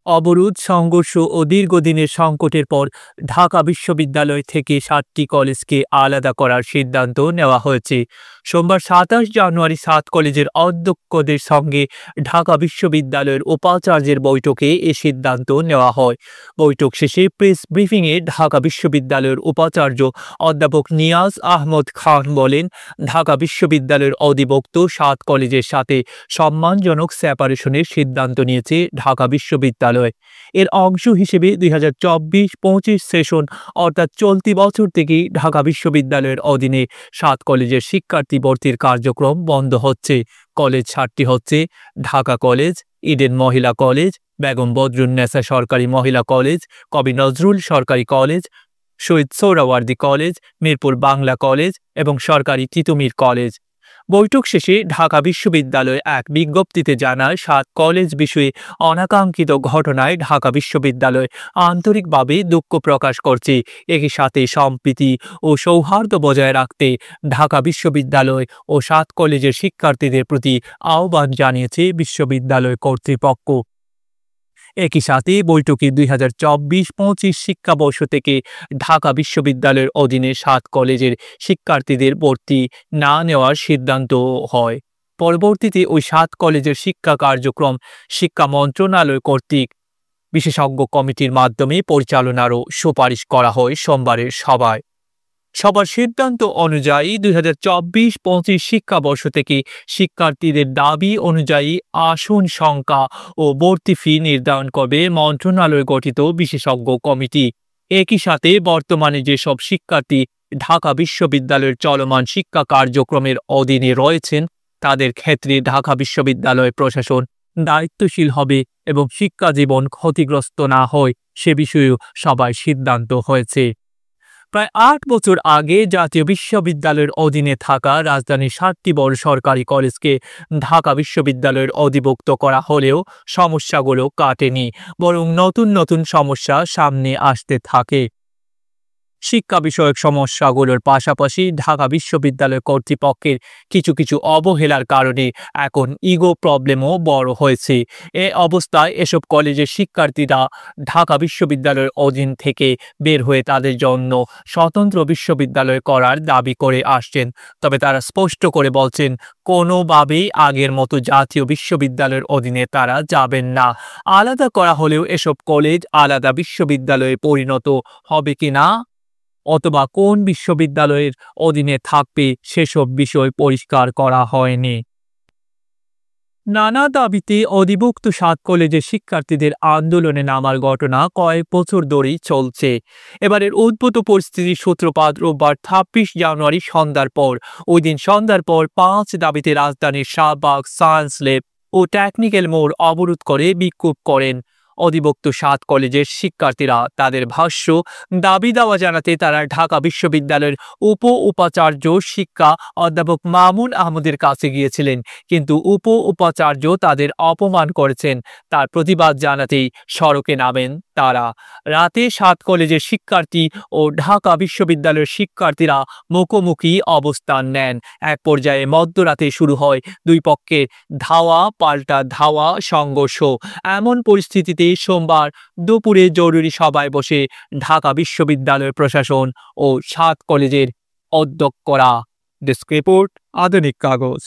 অবরোধ, সংঘর্ষ ও দীর্ঘদিনের সংকটের পর ঢাকা বিশ্ববিদ্যালয় থেকে ৭টি কলেজকে আলাদা করার সিদ্ধান্ত নেওয়া হয়েছে। সোমবার ২৭ জানুয়ারি ৭ কলেজের অধ্যক্ষদের সঙ্গে ঢাকা বিশ্ববিদ্যালয়ের উপাচার্যের বৈঠকে এ সিদ্ধান্ত নেওয়া হয়। বৈঠক শেষে প্রেস ব্রিফিংয়ে ঢাকা বিশ্ববিদ্যালয়ের উপাচার্য অধ্যাপক নিয়াজ আহমদ খান বলেন, ঢাকা বিশ্ববিদ্যালয়ের অধিভুক্ত ৭ কলেজের সাথে সম্মানজনক সেপারেশনের সিদ্ধান্ত নিয়েছে ঢাকা বিশ্ববিদ্যালয়। এর অংশ হিসেবে ২০২৪-২৫ সেশন অর্থাৎ চলতি বছর থেকেই ঢাকা বিশ্ববিদ্যালয়ের অধীনে ৭ কলেজের শিক্ষার্থী ভর্তির কার্যক্রম বন্ধ হচ্ছে। কলেজ ৭টি হচ্ছে: ঢাকা কলেজ, ইডেন মহিলা কলেজ, বেগম বদরুন্নেসা সরকারি মহিলা কলেজ, কবি নজরুল সরকারি college, Shaheed Suhrawardy college, Mirpur Bangla college এবং সরকারি তিতুমীর কলেজ। বৈঠক শেষে ঢাকা বিশ্ববিদ্যালয় এক বিজ্ঞপ্তিতে জানায়, ৭ কলেজ বিষয়ে অনাকাঙ্ক্ষিত ঘটনায় ঢাকা বিশ্ববিদ্যালয় আন্তরিকভাবে দুঃখ প্রকাশ করছে। একই সাথে সম্প্রীতি ও সৌহার্দ্য বজায় রাখতে ঢাকা বিশ্ববিদ্যালয় ও ৭ কলেজের শিক্ষার্থীদের প্রতি আহ্বান জানিয়েছে বিশ্ববিদ্যালয় কর্তৃপক্ষ। একই সাথে বৈঠকে ২০২৪-২৫ শিক্ষাবর্ষ থেকে ঢাকা বিশ্ববিদ্যালয়ের অধীনে ৭ কলেজের শিক্ষার্থীদের ভর্তি না নেওয়ার সিদ্ধান্ত হয়। পরবর্তীতে ওই ৭ কলেজের শিক্ষা কার্যক্রম শিক্ষা মন্ত্রণালয় কর্তৃক বিশেষজ্ঞ কমিটির মাধ্যমে পরিচালনারও সুপারিশ করা হয় সোমবারের সভায়। সবার সিদ্ধান্ত অনুযায়ী ২০২৪-২৫ শিক্ষাবর্ষ থেকে শিক্ষার্থীদের দাবি অনুযায়ী আসন সংখ্যা ও ভর্তি ফি নির্ধারণ করবে মন্ত্রণালয় গঠিত বিশেষজ্ঞ কমিটি। একই সাথে বর্তমানে যেসব শিক্ষার্থী ঢাকা বিশ্ববিদ্যালয়ের চলমান শিক্ষা কার্যক্রমের অধীনে রয়েছেন, তাদের ক্ষেত্রে ঢাকা বিশ্ববিদ্যালয় প্রশাসন দায়িত্বশীল হবে এবং শিক্ষা জীবন ক্ষতিগ্রস্ত না হয় সে বিষয়েও সবাই সিদ্ধান্ত হয়েছে। প্রায় ৮ বছর আগে জাতীয় বিশ্ববিদ্যালয়ের অধীনে থাকা রাজধানীর ৭টি বড় সরকারি কলেজকে ঢাকা বিশ্ববিদ্যালয়ের অধিভুক্ত করা হলেও সমস্যাগুলো কাটেনি, বরং নতুন নতুন সমস্যা সামনে আসতে থাকে। শিক্ষা বিষয়ক সমস্যাগুলোর পাশাপাশি ঢাকা বিশ্ববিদ্যালয় কর্তৃপক্ষের কিছু অবহেলার কারণে এখন ইগো প্রবলেমও বড় হয়েছে। এ অবস্থায় এসব কলেজের শিক্ষার্থীরা ঢাকা বিশ্ববিদ্যালয়ের অধীন থেকে বের হয়ে তাদের জন্য স্বতন্ত্র বিশ্ববিদ্যালয় করার দাবি করে আসছেন। তবে তারা স্পষ্ট করে বলছেন, কোনোভাবেই আগের মতো জাতীয় বিশ্ববিদ্যালয়ের অধীনে তারা যাবেন না। আলাদা করা হলেও এসব কলেজ আলাদা বিশ্ববিদ্যালয়ে পরিণত হবে কিনা অথবা কোন বিশ্ববিদ্যালয়ের অধীনে থাকবে সেসব বিষয় পরিষ্কার করা হয়নি। নানা দাবিতে অধিভুক্ত ৭ কলেজের শিক্ষার্থীদের আন্দোলনে নামার ঘটনা কয়েক বছর ধরেই চলছে। এবারের উদ্ভূত পরিস্থিতির সূত্রপাত রোববার ২৬ জানুয়ারি সন্ধ্যার পর। ওই দিন সন্ধ্যার পর ৫ দাবিতে রাজধানীর শাহবাগ, সায়েন্স ল্যাব ও টেকনিক্যাল মোড় অবরোধ করে বিক্ষোভ করেন অধিভুক্ত ৭ কলেজের শিক্ষার্থীরা। তাদের ভাষ্য, দাবি দাওয়া জানাতে তারা ঢাকা বিশ্ববিদ্যালয়ের উপাচার্য শিক্ষা অধ্যাপক মামুন আহমদের কাছে গিয়েছিলেন, কিন্তু উপাচার্য তাদের অপমান করেছেন। তার প্রতিবাদ জানাতেই সড়কে নামেন তারা। রাতে ৭ কলেজের শিক্ষার্থী ও ঢাকা বিশ্ববিদ্যালয়ের শিক্ষার্থীরা মুখোমুখি অবস্থান নেন। এক পর্যায়ে মধ্যরাতে শুরু হয় দুই পক্ষের ধাওয়া পাল্টা ধাওয়া সংঘর্ষ। এমন পরিস্থিতিতে সোমবার দুপুরে জরুরি সভায় বসে ঢাকা বিশ্ববিদ্যালয় প্রশাসন ও ৭ কলেজের অধ্যক্ষরা। ডেস্ক রিপোর্ট, আধুনিক কাগজ।